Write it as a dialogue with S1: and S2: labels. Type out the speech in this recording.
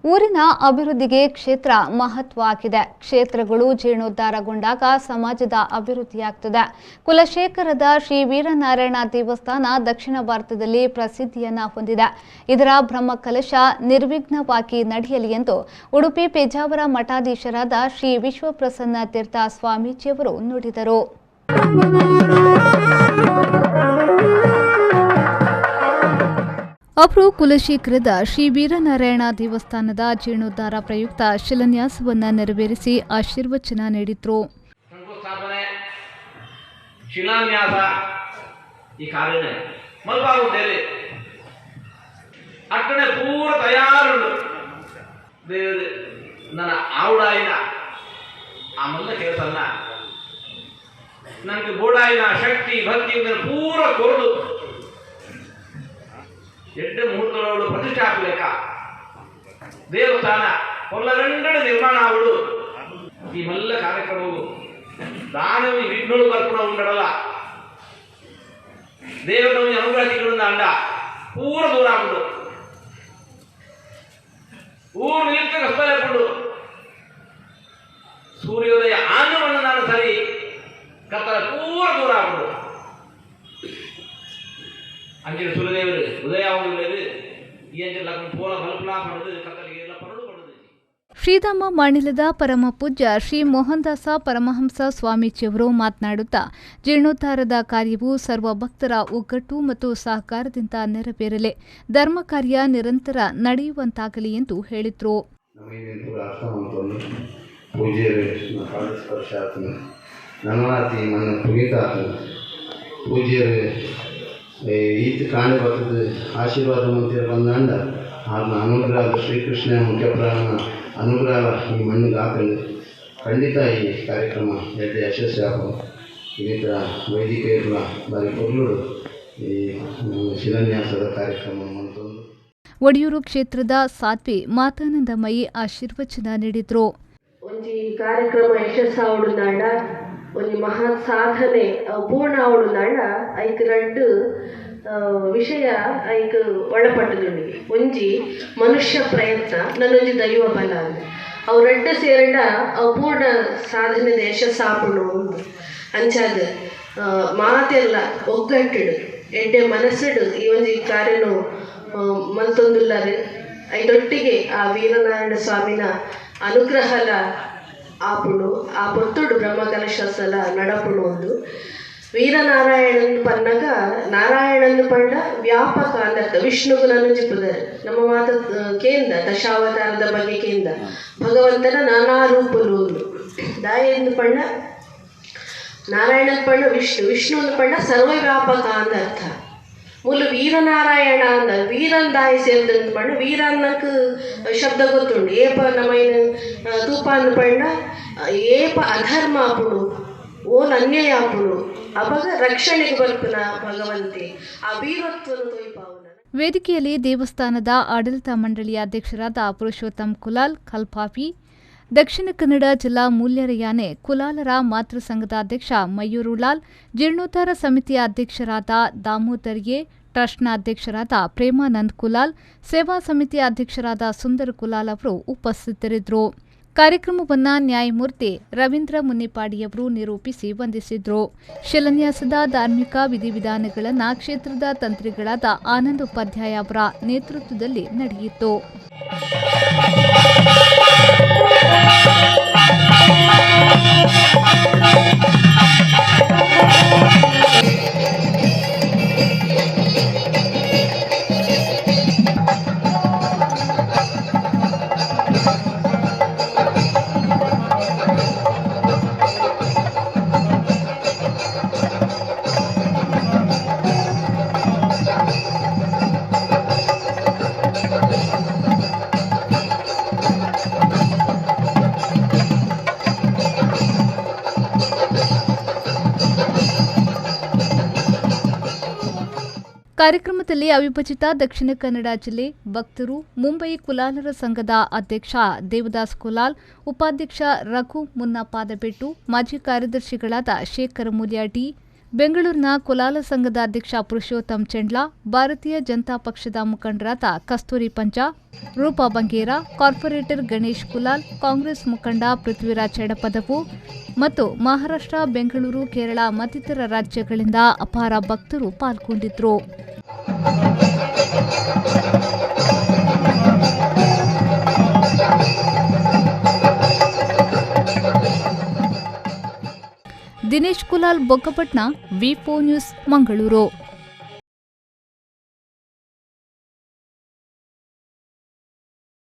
S1: ಊರಿನ ಅಭಿವೃದ್ಧಿಗೆ ಕ್ಷೇತ್ರ ಮಹತ್ವವಾಗಿದೆ. ಕ್ಷೇತ್ರಗಳು ಜೀರ್ಣೋದ್ಧಾರಗೊಂಡಾಗ ಸಮಾಜದ ಅಭಿವೃದ್ಧಿಯಾಗುತ್ತದೆ. ಕುಲಶೇಖರದ ಶ್ರೀ ವೀರನಾರಾಯಣ ದೇವಸ್ಥಾನ ದಕ್ಷಿಣ ಭಾರತದಲ್ಲಿ ಪ್ರಸಿದ್ಧಿಯನ್ನ ಹೊಂದಿದೆ. ಇದರ ಬ್ರಹ್ಮಕಲಶ ನಿರ್ವಿಘ್ನವಾಗಿ ನಡೆಯಲಿ ಎಂದು ಉಡುಪಿ ಪೇಜಾವರ ಮಠಾಧೀಶರಾದ ಶ್ರೀ ವಿಶ್ವಪ್ರಸನ್ನ ತೀರ್ಥ ಸ್ವಾಮೀಜಿಯವರು ನುಡಿದರು. ಅವರು ಕುಲಶೇಖರದ ಶ್ರೀ ವೀರನಾರಾಯಣ ದೇವಸ್ಥಾನದ ಜೀರ್ಣೋದ್ಧಾರ ಪ್ರಯುಕ್ತ ಶಿಲಾನ್ಯಾಸವನ್ನು ನೆರವೇರಿಸಿ ಆಶೀರ್ವಚನ ನೀಡಿದರು.
S2: ಶಿಲಾನ್ಯಾಸ ಈ ಕಾರ್ಯನೇ ಮಲ್ಪಾಗುತ್ತೇವೆ ಅಕ್ಕಡೆ ಪೂರ ತಯಾರುಂಡು ದೇವರು ನನ್ನ ಆವುಡಾಯಿನ ಆ ಮಲ್ಲ ಕೆಲಸನ್ನ ನನಗೆ ಬೋಡಾಯಿನ ಶಕ್ತಿ ಭಕ್ತಿ ಪೂರ ಕೊರಡು ಎಡ್ಡೆ ಮುಹೂರ್ತಗಳು ಪ್ರತಿಷ್ಠಾಪಲೇಕ ದೇವಸ್ಥಾನ ಒಲ್ಲಗಂಡಡೆ ನಿರ್ಮಾಣ ಆಗುಡು ಈ ಮಲ್ಲ ಕಾರ್ಯಕ್ರಮವು ದಾನವಿ ವಿಘ್ನಗಳು ಬರ್ಪುಣ ಉಂಡಡಲ್ಲ ದೇವನವಿ ಅನುಗ್ರಹಿಗಳಿಂದ ಅಂಡ ಪೂರ ದೂರ ಆಗುಡು ಊರು ನಿಲ್ಕ ಕಷ್ಟಲೇಕೊಂಡು ಸೂರ್ಯೋದಯ ಆಂಗವನ್ನು ನಾನು ಸರಿ ಕತ್ತಲ ಪೂರ ದೂರ ಆಗುಡು ಅಂಜಿನ ಸುರದೇವರು ಉದಯವಾಗಲಿದೆ ಈ ಅಂಜಲಕ್ಕೆ ಪೋಲ ಬಲ್ಪಲಾ ಪಡೆದು ಕತ್ತಲಿಗೆ ಎಲ್ಲ ಪರಡು ಪಡೆದು
S1: ಶ್ರೀಧಾಮ ಮಾಣಿಲದ ಪರಮ ಪೂಜ್ಯ ಶ್ರೀ ಮೋಹನದಾಸ ಪರಮಹಂಸ ಸ್ವಾಮೀಜಿಯವರು ಮಾತನಾಡುತ್ತಾ ಜೀರ್ಣೋದ್ಧಾರದ ಕಾರ್ಯವು ಸರ್ವ ಭಕ್ತರ ಒಗ್ಗಟ್ಟು ಮತ್ತು ಸಹಕಾರದಿಂದ ನೆರವೇರಲಿ, ಧರ್ಮ ಕಾರ್ಯ ನಿರಂತರ ನಡೆಯುವಂತಾಗಲಿ ಎಂದು ಹೇಳಿದರು.
S3: ಈತ ಕಾಣೆ ಬರ್ತದೆ ಆಶೀರ್ವಾದ ಮಂತ್ರಿ ಬಂದಾಂಡ ಆತನ ಅನುಗ್ರಹ ಶ್ರೀಕೃಷ್ಣ ಮುಖ್ಯಪ್ರಾಣ ಅನುಗ್ರಹ ಈ ಮಣ್ಣಿಗೆ ಹಾಕಲು ಖಂಡಿತ ಈ ಕಾರ್ಯಕ್ರಮ ಎಡ್ಡೆ ಯಶಸ್ವಿ ಆಗುವ ಇನ್ನಿತರ ವೈದಿಕರ ಬಾರಿ ಕೊರ್ಲುಡು ಈ ಶಿಲಾನ್ಯಾಸದ ಕಾರ್ಯಕ್ರಮ ಮತ್ತೊಂದು.
S1: ಒಡಿಯೂರು ಕ್ಷೇತ್ರದ ಸಾಧ್ವಿ ಮಾತಾನಂದಮಯಿ ಆಶೀರ್ವಚನ ನೀಡಿದರು.
S4: ಒಂದು ಕಾರ್ಯಕ್ರಮ ಯಶಸ್ಸಾವುಡುನಾಡ ಒಂದು ಮಹಾ ಸಾಧನೆ ಪೂರ್ಣ ಆವುಡುನಾಡ ಐಕ್ ಎರಡು ವಿಷಯ ಐಕ್ ಒಳಪಟ್ಟದು. ಒಂಜಿ ಮನುಷ್ಯ ಪ್ರಯತ್ನ ನನ್ನೊಂಜಿ ದೈವ ಬಲ ಅವು ரெண்டு ಸೇರಂಡ ಅವು ಪೂರ್ಣ ಸಾಧನೆ ಯಶಸ್ಸಾಪುಂಡು ಒಂದು ಅಂಚಾದ ಮಾತೆಲ್ಲ ಒಗ್ಗಟ್ಟಿಡು ಎಡ್ಡೆ ಮನಸ್ಸಿಡು ಈ ಒಂಜಿ ಕಾರ್ಯನು ಮಲ್ತೊಂದುಲ್ಲಾರು ಐದೊಟ್ಟಿಗೆ ಆ ವೀರನಾರಾಯಣ ಸ್ವಾಮಿನ ಅನುಗ್ರಹಲ ಆಪುಂಡು ಆ ಪೊತ್ತುಡು ಬ್ರಹ್ಮಕಲಶಸಲ ನಡಪುಂಡು ಒಂದು ವೀರನಾರಾಯಣನ್ ಪನ್ನಗ ನಾರಾಯಣನ್ ಪಂಡ ವ್ಯಾಪಕ ಅಂದರ್ಥ ವಿಷ್ಣುಗೂ ನಾನು ಜಿಪ್ಪುದಾರೆ ನಮ್ಮ ಮಾತ ಕೇಂದ್ರ ದಶಾವತಾರದ ಬಗ್ಗೆ ಕೇಂದ್ರ ಭಗವಂತನ ನಾನಾ ರೂಪಲು ಒಂದು ದಾಯಂದು ಪಂಡ ನಾರಾಯಣನ್ ಪಂಡ ವಿಷ್ಣು ಪಂಡ ಸರ್ವವ್ಯಾಪಕ ಅಂದರ್ಥ ಮೂಲ ವೀರನಾರಾಯಣ ಅಂದ ವೀರನ್ ದಾಯಿ ಸೇರಿದಂತ ಪಂಡ ವೀರನ್ನಕ್ಕೆ ಶಬ್ದ ಗೊತ್ತುಂಡು ಏಪ ನಮೈನ ತೂಪ ಅಂದ ಪಂಡ ಏಪ ಅಧರ್ಮ ಆಪುಡು ಓನ್ ಅನ್ಯಾಯ ಆಪುಡು ಅವಾಗ ರಕ್ಷಣೆಗೆ ಬರ್ಪನ ಭಗವಂತೆ ಆ ವೀರತ್ವನ ತೋಯ್ಪಾವನ.
S1: ವೇದಿಕೆಯಲ್ಲಿ ದೇವಸ್ಥಾನದ ಆಡಳಿತ ಮಂಡಳಿಯ ಅಧ್ಯಕ್ಷರಾದ ಪುರುಷೋತ್ತಮ್ ಕುಲಾಲ್ ಕಲ್ಪಾಪಿ, ದಕ್ಷಿಣ ಕನ್ನಡ ಜಿಲ್ಲಾ ಮೂಲ್ಯರಯಾನೆ ಕುಲಾಲರ ಮಾತೃ ಸಂಘದ ಅಧ್ಯಕ್ಷ ಮಯೂರುಲಾಲ್, ಜೀರ್ಣೋದ್ಧಾರ ಸಮಿತಿಯ ಅಧ್ಯಕ್ಷರಾದ ದಾಮೋದರ್ಯೆ, ಟ್ರಸ್ಟ್ನ ಅಧ್ಯಕ್ಷರಾದ ಪ್ರೇಮಾನಂದ್ ಕುಲಾಲ್, ಸೇವಾ ಸಮಿತಿಯ ಅಧ್ಯಕ್ಷರಾದ ಸುಂದರ್ ಕುಲಾಲ್ ಅವರು ಉಪಸ್ಥಿತರಿದ್ದರು. ಕಾರ್ಯಕ್ರಮವನ್ನು ನ್ಯಾಯಮೂರ್ತಿ ರವೀಂದ್ರ ಮುನ್ನಿಪಾಡಿಯವರು ನಿರೂಪಿಸಿ ವಂದಿಸಿದರು. ಶಿಲಾನ್ಯಾಸದ ಧಾರ್ಮಿಕ ವಿಧಿವಿಧಾನಗಳನ್ನು ಕ್ಷೇತ್ರದ ತಂತ್ರಿಗಳಾದ ಆನಂದ್ ಉಪಾಧ್ಯಾಯ ಅವರ ನೇತೃತ್ವದಲ್ಲಿ ನಡೆಯಿತು. ಕಾರ್ಯಕ್ರಮದಲ್ಲಿ ಅವಿಭಜಿತ ದಕ್ಷಿಣ ಕನ್ನಡ ಜಿಲ್ಲೆ ಭಕ್ತರು, ಮುಂಬೈ ಕುಲಾಲರ ಸಂಘದ ಅಧ್ಯಕ್ಷ ದೇವದಾಸ್ ಕುಲಾಲ್, ಉಪಾಧ್ಯಕ್ಷ ರಘು ಮುನ್ನಪಾದಬೆಟ್ಟು, ಮಾಜಿ ಕಾರ್ಯದರ್ಶಿಗಳಾದ ಶೇಖರ್ ಮುಲ್ಯಾಟಿ, ಬೆಂಗಳೂರಿನ ಕುಲಾಲ ಸಂಘದ ಅಧ್ಯಕ್ಷ ಪುರುಷೋತ್ತಮ್ ಚೆಂಡ್ಲಾ, ಭಾರತೀಯ ಜನತಾ ಪಕ್ಷದ ಮುಖಂಡರಾದ ಕಸ್ತೂರಿ ಪಂಚ, ರೂಪಾ ಬಂಗೇರ, ಕಾರ್ಪೊರೇಟರ್ ಗಣೇಶ್ ಕುಲಾಲ್, ಕಾಂಗ್ರೆಸ್ ಮುಖಂಡ ಪೃಥ್ವಿರಾಜ್ ಎಡಪದವು ಮತ್ತು ಮಹಾರಾಷ್ಟ್ರ, ಬೆಂಗಳೂರು, ಕೇರಳ ಮತ್ತಿತರ ರಾಜ್ಯಗಳಿಂದ ಅಪಾರ ಭಕ್ತರು ಪಾಲ್ಗೊಂಡಿದ್ದರು. ದಿನೇಶ್ ಕುಲಾಲ್, ಬೊಕ್ಕಪಟ್ನ, ವಿ4 ನ್ಯೂಸ್, ಮಂಗಳೂರು.